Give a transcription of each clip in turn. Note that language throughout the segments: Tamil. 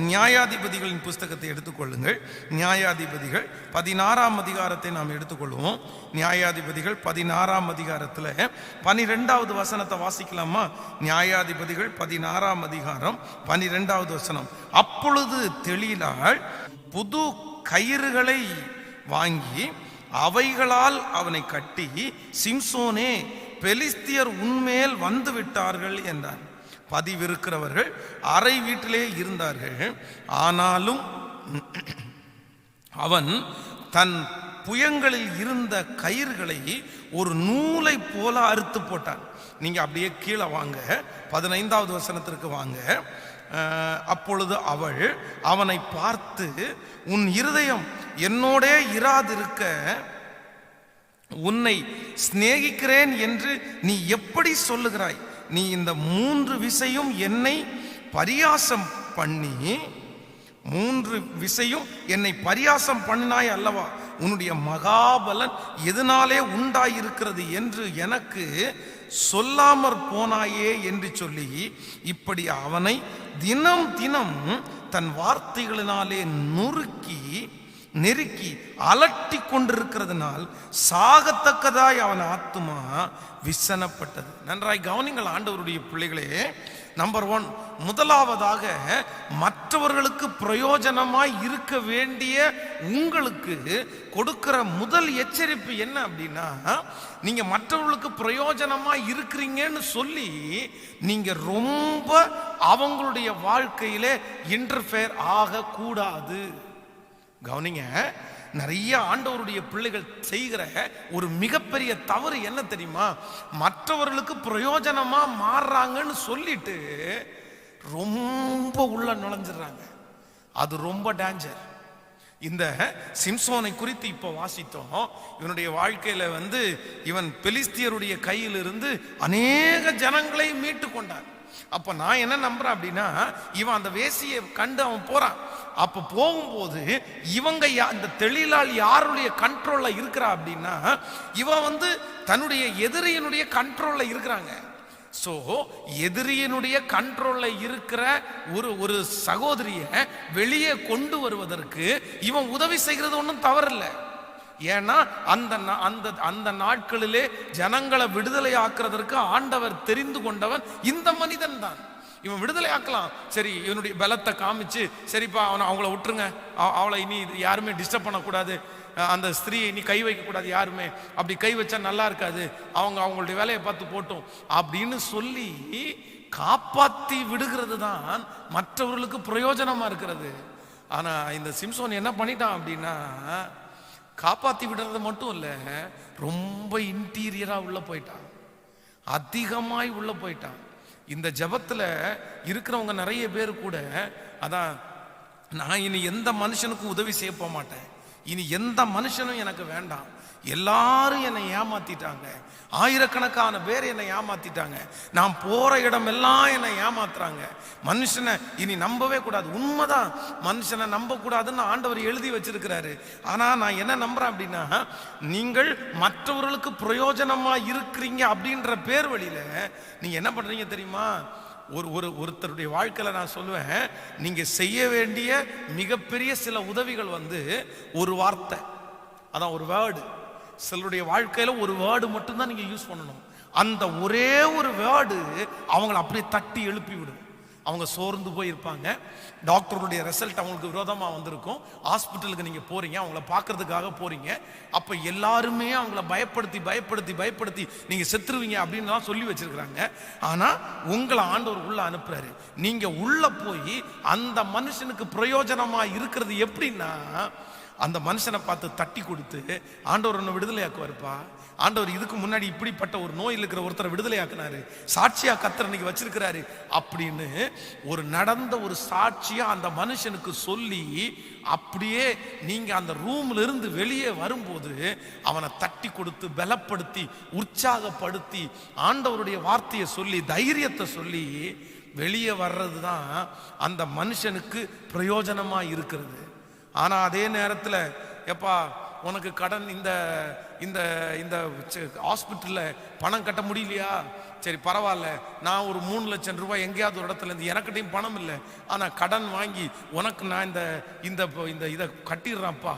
நியாயாதிபதிகளின் புஸ்தகத்தை எடுத்துக்கொள்ளுங்கள். நியாயாதிபதிகள் 16ஆம் அதிகாரத்தை நாம் எடுத்துக்கொள்வோம். நியாயாதிபதிகள் 16ஆம் அதிகாரத்தில் 12வது வசனத்தை வாசிக்கலாமா? நியாயாதிபதிகள் 16ஆம் அதிகாரம் 12வது வசனம். அப்பொழுது தெலீலாள் புது கயிறுகளை வாங்கி அவைகளால் அவனை கட்டி, சிம்சோனே, பெலிஸ்தியர் உன்மேல் வந்து விட்டார்கள் என்றார். பதிவிருக்கிறவர்கள் அறை வீட்டிலே இருந்தார்கள். ஆனாலும் அவன் தன் புயங்களில் இருந்த கயிறுகளை ஒரு நூலை போல அறுத்து போட்டான். நீங்க அப்படியே கீழே வாங்க, 15வது வசனத்திற்கு வாங்க. அப்பொழுது அவள் அவனை பார்த்து, உன் இருதயம் என்னோடே இராதிருக்க உன்னை சிநேகிக்கிறேன் என்று நீ எப்படி சொல்லுகிறாய்? நீ இந்த 3 விசையும் என்னை பரியாசம் பண்ணி 3 விசையும் என்னை பரியாசம் பண்ணினாய் அல்லவா? உன்னுடைய மகாபலன் எதனாலே உண்டாயிருக்கிறது என்று எனக்கு சொல்லாமற் போனாயே என்று சொல்லி இப்படி அவனை தினம் தினம் தன் வார்த்தைகளினாலே நெருக்கி அலட்டி கொண்டிருக்கிறதுனால் சாகத்தக்கதாய் அவன் ஆத்துமா விசனப்பட்டது. நன்றாய் கவனிங்கள் ஆண்டவருடைய பிள்ளைகளே. நம்பர் 1, முதலாவதாக மற்றவர்களுக்கு பிரயோஜனமாய் இருக்க வேண்டிய உங்களுக்கு கொடுக்கிற முதல் எச்சரிப்பு என்ன அப்படின்னா, நீங்க மற்றவர்களுக்கு பிரயோஜனமாய் இருக்கிறீங்கன்னு சொல்லி நீங்க ரொம்ப அவங்களுடைய வாழ்க்கையிலே இன்டர்ஃபேர் ஆகக்கூடாது. கவனிங்க, நிறைய ஆண்டவருடைய பிள்ளைகள் செய்கிற ஒரு மிகப்பெரிய தவறு என்ன தெரியுமா? மற்றவர்களுக்கு பிரயோஜனமா மாறுறாங்கன்னு சொல்லிட்டு ரொம்ப உள்ள நுழைஞ்சிடறாங்க. அது ரொம்ப டேஞ்சர். இந்த சிம்சோனை குறித்து இப்ப வாசித்தோம். இவனுடைய வாழ்க்கையில இவன் பெலிஸ்தியருடைய கையிலிருந்து அநேக ஜனங்களை மீட்டு கொண்டான். அப்ப நான் என்ன நம்புறேன் அப்படின்னா, இவன் அந்த வேசியை கண்டு அவன் போறான். அப்ப போகும்போது இவங்க இந்த தெலீலாள் யாருடைய கண்ட்ரோல்ல இருக்கிறா அப்படின்னா, இவன் தன்னுடைய எதிரியினுடைய கண்ட்ரோல்ல இருக்கிறாங்க. சோ எதிரியினுடைய கண்ட்ரோல்ல இருக்கிற ஒரு சகோதரிய வெளியே கொண்டு வருவதற்கு இவன் உதவி செய்கிறது ஒன்றும் தவறில்லை. ஏன்னா அந்த நாட்களிலே ஜனங்களை விடுதலை ஆக்குறதற்கு ஆண்டவர் தெரிந்து கொண்டவன் இந்த மனிதன் தான். இவன் விடுதலை ஆக்கலாம். சரி, இவனுடைய பலத்தை காமிச்சு, சரிப்பா அவங்கள விட்டுருங்க, அவளை இனி யாருமே டிஸ்டர்ப் பண்ணக்கூடாது, அந்த ஸ்திரீயை இனி கை வைக்க கூடாது, யாருமே அப்படி கை வச்சா நல்லா இருக்காது, அவங்களுடைய வேலையை பார்த்து போட்டும் அப்படின்னு சொல்லி காப்பாத்தி விடுகிறது தான் மற்றவர்களுக்கு பிரயோஜனமா இருக்கிறது. ஆனா இந்த சிம்சோன் என்ன பண்ணிட்டான் அப்படின்னா, காப்பாத்தி விடுறது மட்டும் இல்ல, ரொம்ப இன்டீரியரா உள்ள போயிட்டான், அதிகமாய் உள்ள போயிட்டான். இந்த ஜபத்துல இருக்கிறவங்க நிறைய பேர் கூட அதான், நான் இனி எந்த மனுஷனுக்கும் உதவி செய்ய போக மாட்டேன், இனி எந்த மனுஷனும் எனக்கு வேண்டாம், எல்லாரும் என்னை ஏமாத்திட்டாங்க, ஆயிரக்கணக்கான பேர் என்னை ஏமாத்திட்டாங்க, நான் போற இடம் எல்லாம் என்னை ஏமாத்துறாங்க, மனுஷனை இனி நம்பவே கூடாது. உண்மைதான், மனுஷனை நம்ப கூடாதுன்னு ஆண்டவர் எழுதி வச்சிருக்கிறாரு. ஆனா நான் என்ன நம்புறேன் அப்படின்னா, நீங்கள் மற்றவர்களுக்கு பிரயோஜனமா இருக்கிறீங்க அப்படின்ற பேர் வழியில நீங்க என்ன பண்றீங்க தெரியுமா? ஒருத்தருடைய வாழ்க்கையில நான் சொல்லுவேன், நீங்க செய்ய வேண்டிய மிகப்பெரிய சில உதவிகள் ஒரு வார்த்தை, அதான் ஒரு வேர்டு. சிலருடைய வாழ்க்கையில ஒரு வேர்டு மட்டும்தான் நீங்க யூஸ் பண்ணணும். அந்த ஒரே ஒரு வேர்டு அவங்களை அப்படியே தட்டி எழுப்பி விடும். அவங்க சோர்ந்து போயிருப்பாங்க, டாக்டருடைய ரிசல்ட் அவங்களுக்கு விரோதமாக வந்திருக்கும், ஹாஸ்பிட்டலுக்கு நீங்கள் போறீங்க, அவங்கள பார்க்கறதுக்காக போறீங்க, அப்போ எல்லாருமே அவங்கள பயப்படுத்தி பயப்படுத்தி பயப்படுத்தி நீங்கள் செத்துருவீங்க அப்படின்லாம் சொல்லி வச்சிருக்கிறாங்க. ஆனால் உங்களை ஆண்டவர் உள்ள அனுப்புறாரு. நீங்கள் உள்ள போய் அந்த மனுஷனுக்கு பிரயோஜனமாக இருக்கிறது எப்படின்னா, அந்த மனுஷனை பார்த்து தட்டி கொடுத்து, ஆண்டவர் ஒன்று விடுதலையாக்குவாருப்பா, ஆண்டவர் இதுக்கு முன்னாடி இப்படிப்பட்ட ஒரு நோயில் இருக்கிற ஒருத்தரை விடுதலையாக்குனாரு, சாட்சியா கர்த்தர் இன்னைக்கு வச்சிருக்கிறாரு அப்படின்னு ஒரு நடந்த ஒரு சாட்சியா அந்த மனுஷனுக்கு சொல்லி, அப்படியே நீங்க அந்த ரூம்ல இருந்து வெளியே வரும்போது அவனை தட்டி கொடுத்து பலப்படுத்தி உற்சாகப்படுத்தி ஆண்டவருடைய வார்த்தையை சொல்லி தைரியத்தை சொல்லி வெளியே வர்றது தான் அந்த மனுஷனுக்கு பிரயோஜனமா இருக்கிறது. ஆனா அதே நேரத்தில், எப்பா உனக்கு கடன் இந்த இந்த இந்த ஹாஸ்பிட்டல்ல பணம் கட்ட முடியலையா, சரி பரவாயில்ல, நான் ஒரு 3 லட்சம் ரூபாய் எங்கேயாவது ஒரு இடத்துல இருந்து, எனக்கிட்டையும் பணம் இல்லை, ஆனால் கடன் வாங்கி உனக்கு நான் இந்த இந்த இந்த இதை கட்டிடுறேன்ப்பா,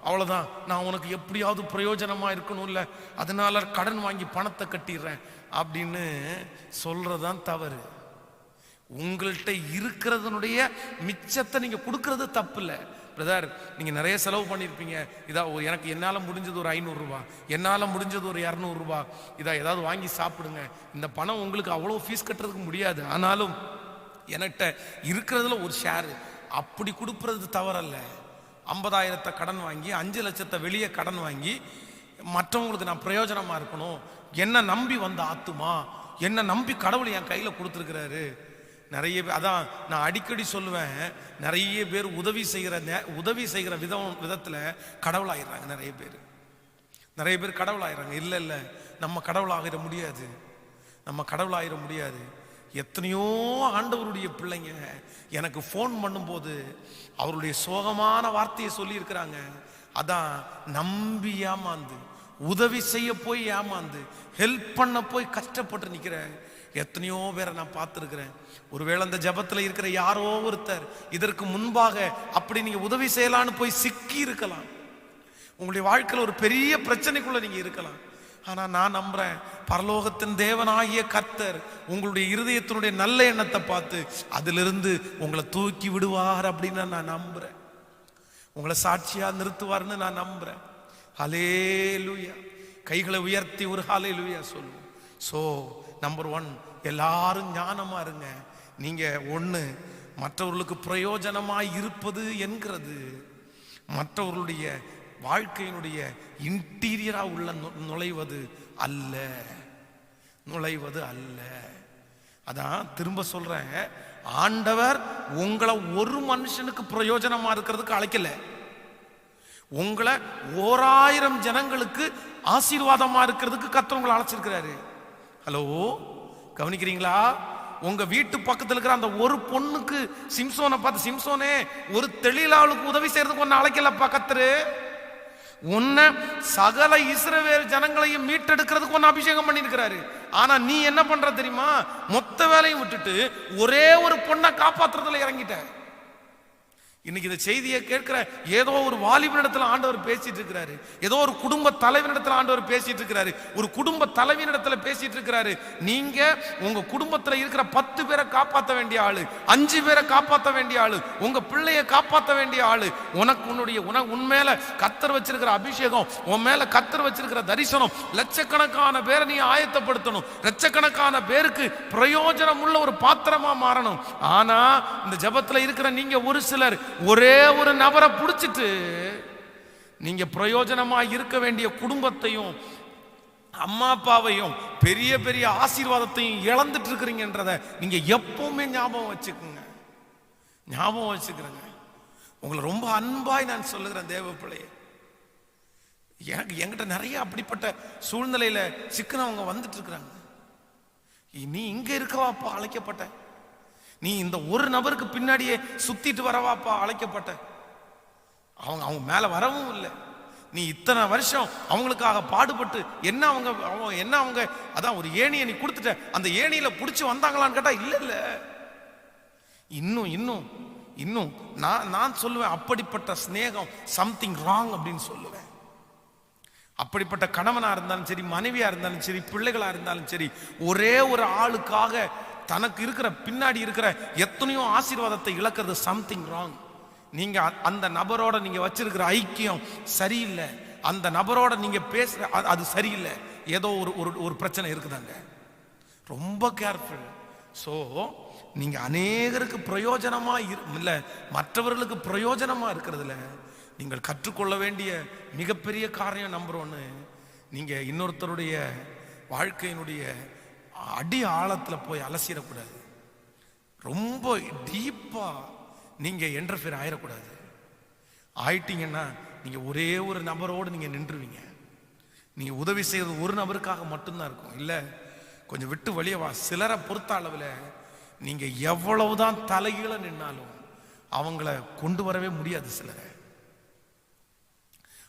அவ்வளோதான், நான் உனக்கு எப்படியாவது பிரயோஜனமாக இருக்கணும் இல்லை, அதனால கடன் வாங்கி பணத்தை கட்டிடுறேன் அப்படின்னு சொல்றதுதான் தவறு. உங்கள்கிட்ட இருக்கிறதனுடைய மிச்சத்தை நீங்க கொடுக்கறது தப்பு இல்லை. பிரதர், நீங்க நிறைய செலவு பண்ணியிருப்பீங்க, இதா எனக்கு என்னால் முடிஞ்சது ஒரு 500 ரூபாய், என்னால் முடிஞ்சது ஒரு 200 ரூபாய், இதா ஏதாவது வாங்கி சாப்பிடுங்க. இந்த பணம் உங்களுக்கு அவ்வளோ ஃபீஸ் கட்டுறதுக்கு முடியாது, ஆனாலும் என்கிட்ட இருக்கிறதுல ஒரு ஷேர், அப்படி கொடுப்பது தவறல்ல. 50,000 கடன் வாங்கி 5 லட்சத்தை வெளியே கடன் வாங்கி மற்றவங்களுக்கு நான் பிரயோஜனமா இருக்கணும், என்ன நம்பி வந்த ஆத்துமா, என்ன நம்பி கடவுள் என் கையில கொடுத்துருக்கிறாரு. நிறைய பேர், அதான் நான் அடிக்கடி சொல்லுவேன், நிறைய பேர் உதவி செய்கிற விதத்துல கடவுளாயிடுறாங்க. நிறைய பேர் கடவுளாயிடுறாங்க. இல்லை இல்லை, நம்ம கடவுளாகிட முடியாது, நம்ம கடவுளாயிட முடியாது. எத்தனையோ ஆண்டவருடைய பிள்ளைங்க எனக்கு ஃபோன் பண்ணும்போது அவருடைய சோகமான வார்த்தையை சொல்லி இருக்கிறாங்க. அதான் நம்பி ஏமாந்து, உதவி செய்ய போய் ஏமாந்து, ஹெல்ப் பண்ண போய் கஷ்டப்பட்டு நிற்கிற எத்தனையோ பேரை நான் பார்த்துருக்கிறேன். ஒருவேளை அந்த ஜபத்தில் இருக்கிற யாரோ ஒருத்தர் இதற்கு முன்பாக அப்படி நீங்க உதவி செய்யலான்னு போய் சிக்கி இருக்கலாம். உங்களுடைய வாழ்க்கையில் ஒரு பெரிய பிரச்சனைக்குள்ள நீங்க இருக்கலாம். ஆனா நான் நம்புறேன், பரலோகத்தின் தேவனாகிய கர்த்தர் உங்களுடைய இருதயத்தினுடைய நல்ல எண்ணத்தை பார்த்து அதிலிருந்து உங்களை தூக்கி விடுவார் அப்படின்னு நான் நம்புறேன். உங்களை சாட்சியா நிறுத்துவார்னு நான் நம்புறேன். ஹல்லேலூயா. கைகளை உயர்த்தி ஒரு ஹல்லேலூயா சொல்லுவோம். ஸோ நம்பர் 1, எல்லாரும் ஞானமா இருங்க. நீங்க ஒண்ணு, மற்றவர்களுக்கு பிரயோஜனமாய் இருப்பது என்கிறது மற்றவர்களுடைய வாழ்க்கையினுடைய இன்டீரியரா உள்ள நுழைவது அல்ல. அதான் திரும்ப சொல்றேன், ஆண்டவர் உங்களை ஒரு மனுஷனுக்கு பிரயோஜனமா இருக்கிறதுக்கு அழைக்கல, உங்களை 1000 ஜனங்களுக்கு ஆசீர்வாதமா இருக்கிறதுக்கு கர்த்தர் உங்களை அழைச்சிருக்கிறாரு. ஹலோ, கவனிக்கிறீங்களா? உங்க வீட்டு பக்கத்தில் இருக்கிற அந்த ஒரு பொண்ணுக்கு சிம்சோனை பார்த்து, சிம்சோனே ஒரு தெளிலாளுக்கு உதவி செய்யறதுக்கு ஒன்னு அழைக்கலப்பா கர்த்தர், உன்னை சகல இஸ்ரவேல் ஜனங்களையும் மீட்டெடுக்கிறதுக்கு ஒன்னு அபிஷேகம் பண்ணிருக்கிறாரு. ஆனா நீ என்ன பண்ற தெரியுமா? மொத்த வேலையும் விட்டுட்டு ஒரே ஒரு பொண்ணை காப்பாத்துறதுல இறங்கிட்ட. இன்னைக்கு இந்த செய்தியை கேட்கிற ஏதோ ஒரு வாலிபனிடத்துல ஆண்டவர் பேசிட்டு இருக்கிறாரு, ஏதோ ஒரு குடும்ப தலைவனிடத்துல ஆண்டவர் பேசிட்டு இருக்கிறாரு, ஒரு குடும்ப தலைவினிடத்துல பேசிட்டு இருக்கிறாரு. நீங்க உங்க குடும்பத்துல இருக்கிற 10 பேரை காப்பாற்ற வேண்டிய ஆளு, 5 பேரை காப்பாற்ற வேண்டிய ஆளு, உங்க பிள்ளைய காப்பாற்ற வேண்டிய ஆளு. உன் மேல கர்த்தர் வச்சிருக்கிற அபிஷேகம், உன் மேல கர்த்தர் வச்சிருக்கிற தரிசனம், லட்சக்கணக்கான பேரை நீ ஆயத்தப்படுத்தணும், லட்சக்கணக்கான பேருக்கு பிரயோஜனம் உள்ள ஒரு பாத்திரமா மாறணும். ஆனா இந்த ஜபத்துல இருக்கிற நீங்க ஒரு சிலர் ஒரே ஒரு நபரை பிடிச்சிட்டு நீங்க பிரயோஜனமா இருக்க வேண்டிய குடும்பத்தையும் அம்மா அப்பாவையும் பெரிய பெரிய ஆசீர்வாதத்தையும் இழந்துட்டு இருக்கிறீங்கன்றத நீங்க எப்பவுமே ஞாபகம் வச்சுக்கிறேங்க. உங்களை ரொம்ப அன்பாய் நான் சொல்லுகிறேன் தேவ பிள்ளையே. என்கிட்ட நிறைய அப்படிப்பட்ட சூழ்நிலையில சிக்கனவங்க வந்துட்டு இருக்கிறாங்க. நீ இங்க இருக்கவாப்பா அழைக்கப்பட்ட, நீ இந்த ஒரு நபருக்கு பின்னாடியே சுத்திட்டு வரவாப்பா அழைக்கப்பட்ட, அவங்க மேல வரவும் இல்லை. நீ இத்தனை வருஷம் அவங்களுக்காக பாடுபட்டு என்ன அவங்க அதான் ஒரு ஏணியை நீ கொடுத்துட்ட, அந்த ஏணியில புடிச்சு வந்தாங்களான்னு கேட்டா இல்ல. இன்னும் நான் சொல்லுவேன், அப்படிப்பட்ட ஸ்நேகம் சம்திங் ராங் அப்படின்னு சொல்லுவேன். அப்படிப்பட்ட கணவனா இருந்தாலும் சரி, மனைவியா இருந்தாலும் சரி, பிள்ளைகளா இருந்தாலும் சரி, ஒரே ஒரு ஆளுக்காக தனக்கு இருக்கிற பின்னாடி இருக்கிற எத்தனையோ ஆசீர்வாதத்தை இழக்கிறது சம்திங் ராங். நீங்க அந்த நபரோட நீங்க வச்சிருக்கிற ஐக்கியம் சரியில்லை, அந்த நபரோட நீங்க பேசுற அது சரியில்லை, ஏதோ ஒரு பிரச்சனை இருக்குதாங்க. ரொம்ப கேர்ஃபுல். ஸோ நீங்க அநேகருக்கு பிரயோஜனமா இல்ல, மற்றவர்களுக்கு பிரயோஜனமா இருக்கிறதுல நீங்கள் கற்றுக்கொள்ள வேண்டிய மிகப்பெரிய காரியம் நம்பர் 1, நீங்க இன்னொருத்தருடைய வாழ்க்கையினுடைய அடி ஆழத்துல போய் அலசிடக்கூடாது. ரொம்ப டீப்பா நீங்க என்டர்ஃபியர் ஆயிடக்கூடாது. ஆயிட்டீங்கன்னா நீங்க ஒரே ஒரு நபரோடு நீங்க நின்றுவீங்க. நீங்க உதவி செய்வது ஒரு நபருக்காக மட்டும்தான் இருக்கும். இல்ல, கொஞ்சம் விட்டு வெளியே வா. சிலரை பொறுத்த அளவில் நீங்க எவ்வளவுதான் தலைகீழ நின்னாலும் அவங்கள கொண்டு வரவே முடியாது. சிலரை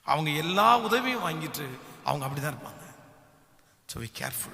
அவங்க எல்லா உதவியும் வாங்கிட்டு அவங்க அப்படிதான் இருப்பாங்க. So be careful.